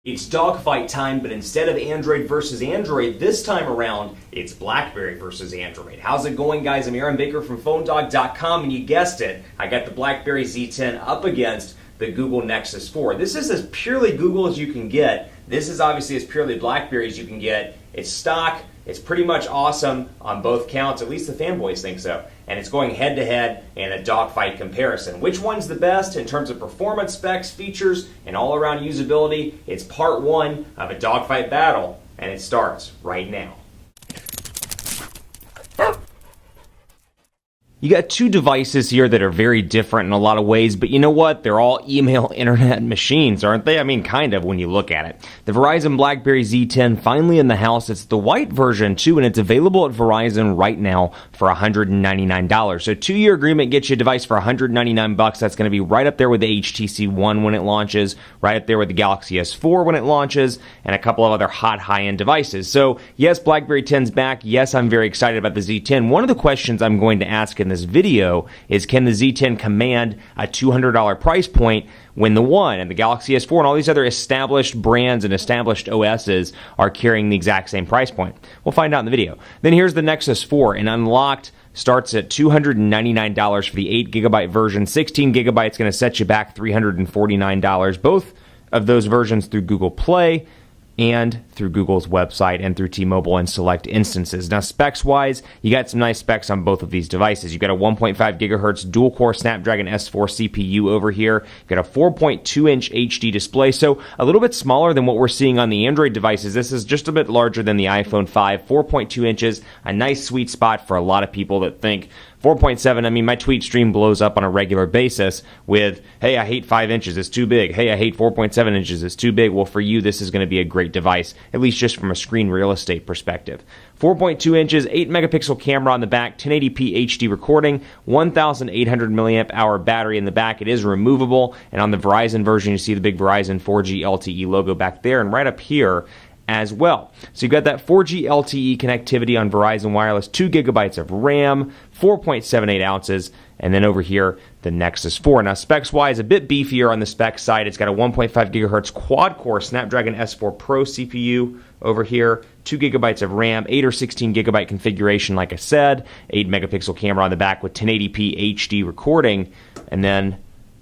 It's dogfight time, but instead of Android versus Android, this time around, it's BlackBerry versus Android. How's it going, guys? I'm Aaron Baker from PhoneDog.com, and you guessed it, I got the BlackBerry Z10 up against the Google Nexus 4. This is as purely Google as you can get. This is obviously as purely BlackBerry as you can get. It's stock. It's pretty much awesome on both counts, at least the fanboys think so. And it's going head-to-head in a dogfight comparison. Which one's the best in terms of performance, specs, features, and all-around usability? It's part one of a dogfight battle, and it starts right now. You got two devices here that are very different in a lot of ways, but you know what? They're all email internet machines, aren't they? I mean, kind of when you look at it. The Verizon BlackBerry Z10 finally in the house. It's the white version too, and it's available at Verizon right now for $199. So 2-year agreement gets you a device for $199. That's going to be right up there with the HTC One when it launches, right up there with the Galaxy S4 when it launches, and a couple of other hot high-end devices. So yes, BlackBerry 10's back. Yes, I'm very excited about the Z10. One of the questions I'm going to ask in this video is, can the Z10 command a $200 price point when the One and the Galaxy S4 and all these other established brands and established OSs are carrying the exact same price point? We'll find out in the video. Then here's the Nexus 4, and unlocked starts at $299 for the 8GB version. 16GB going to set you back $349. Both of those versions through Google Play and through Google's website and through T-Mobile in select instances. Now, specs-wise, you got some nice specs on both of these devices. You got a 1.5 gigahertz dual-core Snapdragon S4 CPU over here. You got a 4.2-inch HD display, so a little bit smaller than what we're seeing on the Android devices. This is just a bit larger than the iPhone 5, 4.2 inches, a nice sweet spot for a lot of people that think 4.7, I mean, my tweet stream blows up on a regular basis with, hey, I hate 5 inches, it's too big. Hey, I hate 4.7 inches, it's too big. Well, for you, this is going to be a great device, at least just from a screen real estate perspective. 4.2 inches, 8-megapixel camera on the back, 1080p HD recording, 1,800 milliamp hour battery in the back. It is removable, and on the Verizon version, you see the big Verizon 4G LTE logo back there, and right up here as well. So you've got that 4G LTE connectivity on Verizon Wireless, 2 gigabytes of RAM, 4.78 ounces, and then over here, the Nexus 4. Now, specs-wise, a bit beefier on the spec side. It's got a 1.5 gigahertz quad-core Snapdragon S4 Pro CPU over here, 2 gigabytes of RAM, 8 or 16 gigabyte configuration, like I said, 8-megapixel camera on the back with 1080p HD recording, and then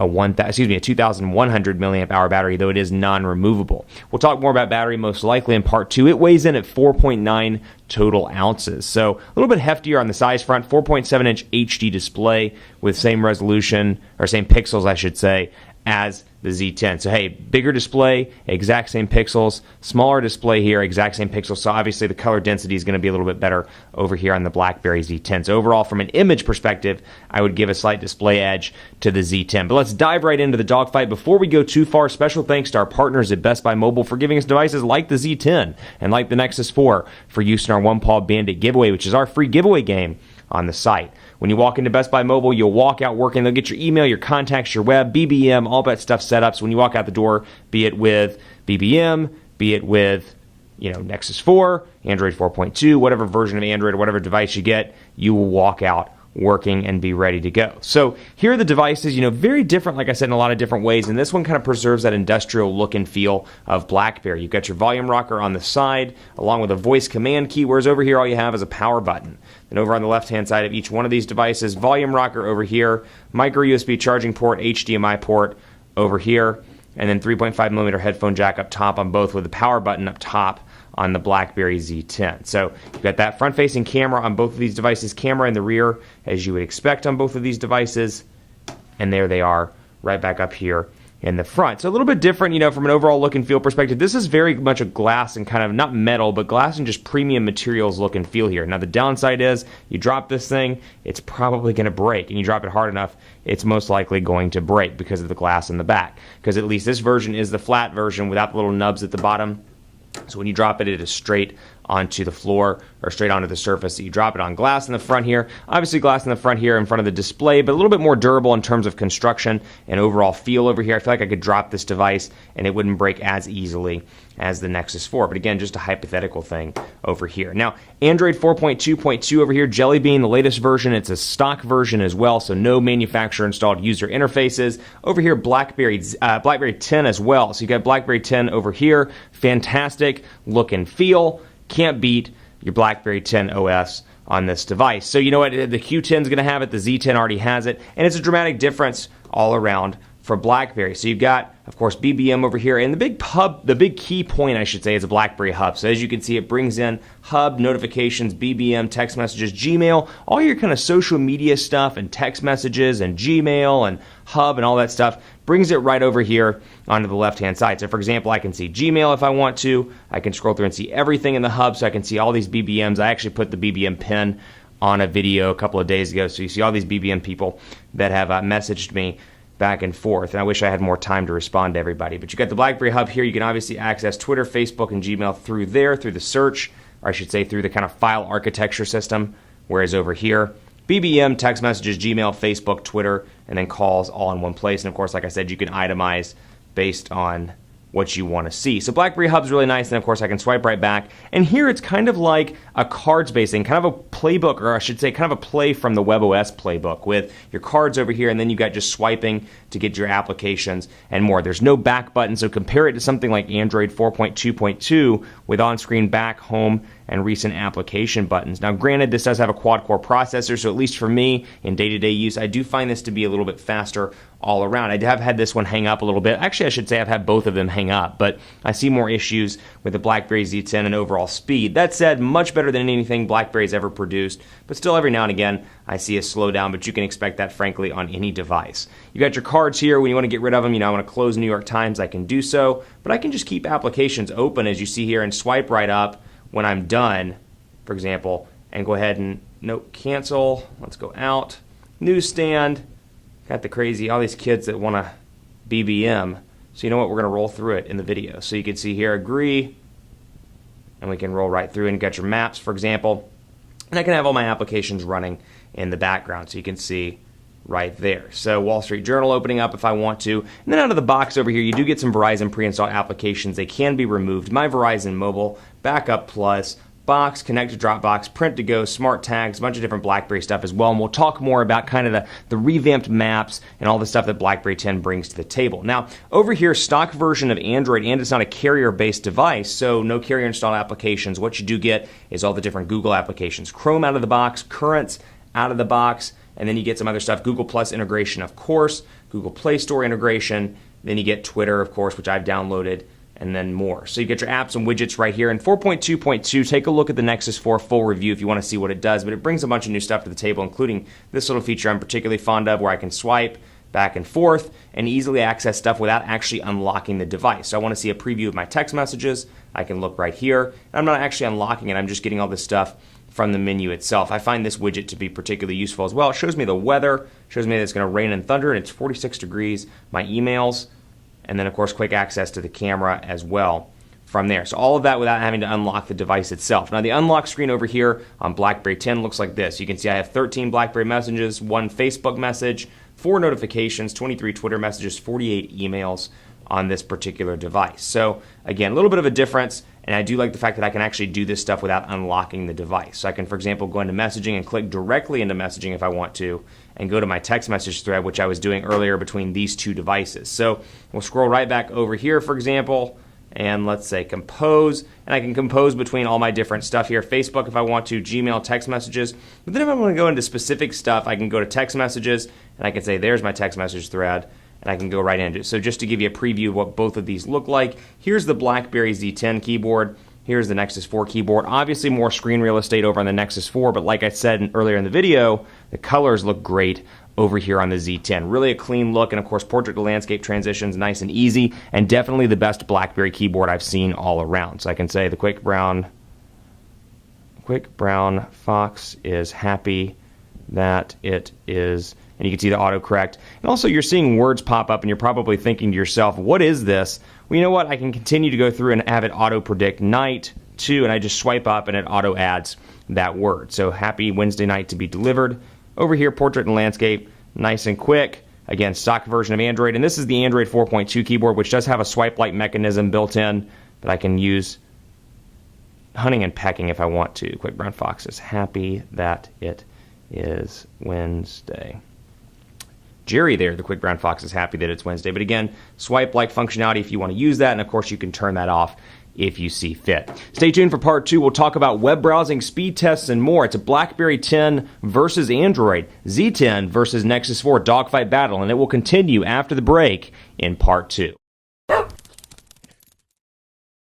a 2,100 milliamp hour battery, though it is non-removable. We'll talk more about battery most likely in part 2. It weighs in at 4.9 total ounces, so a little bit heftier on the size front. 4.7-inch HD display with same resolution, or same pixels, I should say, as the Z10. So hey, bigger display, exact same pixels. Smaller display here, exact same pixels. So obviously the color density is going to be a little bit better over here on the BlackBerry Z10. So overall, from an image perspective, I would give a slight display edge to the Z10. But let's dive right into the dogfight. Before we go too far, special thanks to our partners at Best Buy Mobile for giving us devices like the Z10 and like the Nexus 4 for use in our One Paw Bandit giveaway, which is our free giveaway game on the site. When you walk into Best Buy Mobile, you'll walk out working. They'll get your email, your contacts, your web, BBM, all that stuff set up. So when you walk out the door, be it with BBM, be it with Nexus 4, Android 4.2, whatever version of Android or whatever device you get, you will walk out working and be ready to go. So here are the devices, very different, like I said, in a lot of different ways, and this one kind of preserves that industrial look and feel of BlackBerry. You've got your volume rocker on the side, along with a voice command key, whereas over here all you have is a power button. Then over on the left-hand side of each one of these devices, volume rocker over here, micro USB charging port, HDMI port over here, and then 3.5mm headphone jack up top on both with the power button up top on the BlackBerry Z10. So you've got that front-facing camera on both of these devices, camera in the rear, as you would expect on both of these devices, and there they are right back up here in the front. So a little bit different, from an overall look and feel perspective. This is very much a glass and kind of, not metal, but glass and just premium materials look and feel here. Now the downside is, you drop this thing, it's probably going to break, and you drop it hard enough, it's most likely going to break because of the glass in the back. Because at least this version is the flat version without the little nubs at the bottom. So when you drop it, it is straight onto the floor or straight onto the surface that you drop it on. Glass in the front here, obviously glass in the front here in front of the display, but a little bit more durable in terms of construction and overall feel over here. I feel like I could drop this device and it wouldn't break as easily as the Nexus 4. But again, just a hypothetical thing over here. Now, Android 4.2.2 over here, Jelly Bean, the latest version. It's a stock version as well, so no manufacturer installed user interfaces. Over here, BlackBerry 10 as well. So you got BlackBerry 10 over here. Fantastic look and feel. Can't beat your BlackBerry 10 OS on this device. So you know what? The Q10 is going to have it. The Z10 already has it. And it's a dramatic difference all around for BlackBerry. So you've got, of course, BBM over here, and the big key point, I should say, is a BlackBerry hub. So as you can see, it brings in hub, notifications, BBM, text messages, Gmail, all your kind of social media stuff and text messages and Gmail and hub and all that stuff, brings it right over here onto the left-hand side. So for example, I can see Gmail if I want to. I can scroll through and see everything in the hub, so I can see all these BBMs. I actually put the BBM pin on a video a couple of days ago, so you see all these BBM people that have messaged me back and forth, and I wish I had more time to respond to everybody. But you got the BlackBerry hub here. You can obviously access Twitter, Facebook, and Gmail through there, through the search, or I should say through the kind of file architecture system, whereas over here, BBM, text messages, Gmail, Facebook, Twitter, and then calls all in one place. And of course, like I said, you can itemize based on what you want to see. So BlackBerry hub's really nice, and of course I can swipe right back. And here it's kind of like a cards-based thing, kind of a playbook, or I should say kind of a play from the WebOS playbook with your cards over here, and then you got just swiping to get your applications and more. There's no back button, so compare it to something like Android 4.2.2 with on-screen back, home, and recent application buttons. Now granted, this does have a quad-core processor, so at least for me in day-to-day use, I do find this to be a little bit faster all around. I have had this one hang up a little bit. Actually, I should say I've had both of them hang up, but I see more issues with the BlackBerry Z10 and overall speed. That said, much better than anything BlackBerry's ever produced, but still every now and again I see a slowdown, but you can expect that frankly on any device. You got your cards here. When you want to get rid of them, I want to close New York Times, I can do so, but I can just keep applications open as you see here and swipe right up when I'm done, for example, and go ahead and cancel. Let's go out. Newsstand. Got the crazy, all these kids that want to BBM. So you know what, we're going to roll through it in the video. So you can see here, agree, and we can roll right through and get your maps, for example. And I can have all my applications running in the background, so you can see right there. So Wall Street Journal opening up if I want to. And then out of the box over here, you do get some Verizon pre-installed applications. They can be removed. My Verizon Mobile, Backup Plus, Box, Connect to Dropbox, Print to Go, Smart Tags, a bunch of different BlackBerry stuff as well. And we'll talk more about kind of the revamped maps and all the stuff that BlackBerry 10 brings to the table. Now, over here, stock version of Android, and it's not a carrier-based device, so no carrier-installed applications. What you do get is all the different Google applications. Chrome out of the box, Currents out of the box, and then you get some other stuff. Google Plus integration, of course, Google Play Store integration, then you get Twitter, of course, which I've downloaded, and then more. So you get your apps and widgets right here. In 4.2.2, take a look at the Nexus 4 full review if you want to see what it does, but it brings a bunch of new stuff to the table, including this little feature I'm particularly fond of where I can swipe back and forth and easily access stuff without actually unlocking the device. So I want to see a preview of my text messages. I can look right here. And I'm not actually unlocking it. I'm just getting all this stuff from the menu itself. I find this widget to be particularly useful as well. It shows me the weather, shows me that it's going to rain and thunder, and it's 46 degrees, my emails, and then, of course, quick access to the camera as well from there. So all of that without having to unlock the device itself. Now, the unlock screen over here on BlackBerry 10 looks like this. You can see I have 13 BlackBerry messages, 1 Facebook message, 4 notifications, 23 Twitter messages, 48 emails on this particular device. So, again, a little bit of a difference, and I do like the fact that I can actually do this stuff without unlocking the device. So I can, for example, go into messaging and click directly into messaging if I want to, and go to my text message thread, which I was doing earlier between these two devices. So we'll scroll right back over here, for example, and let's say compose, and I can compose between all my different stuff here. Facebook if I want to, Gmail, text messages. But then if I want to go into specific stuff, I can go to text messages, and I can say there's my text message thread, and I can go right into it. So just to give you a preview of what both of these look like, here's the BlackBerry Z10 keyboard. Here's the Nexus 4 keyboard. Obviously more screen real estate over on the Nexus 4, but like I said earlier in the video, the colors look great over here on the Z10. Really a clean look, and of course portrait to landscape transitions, nice and easy, and definitely the best BlackBerry keyboard I've seen all around. So I can say the quick brown fox is happy that it is, and you can see the autocorrect. And also you're seeing words pop up, and you're probably thinking to yourself, what is this? Well, you know what? I can continue to go through and have it auto-predict night 2, and I just swipe up and it auto adds that word. So happy Wednesday night to be delivered. Over here, portrait and landscape, nice and quick. Again, stock version of Android, and this is the Android 4.2 keyboard, which does have a swipe-like mechanism built in, but I can use hunting and pecking if I want to. Quick Brown Fox is happy that it is Wednesday. Jerry there, the Quick Brown Fox, is happy that it's Wednesday. But again, swipe-like functionality if you want to use that, and of course you can turn that off if you see fit. Stay tuned for part 2. We'll talk about web browsing, speed tests, and more. It's a BlackBerry 10 versus Android, Z10 versus Nexus 4 dogfight battle, and it will continue after the break in part 2.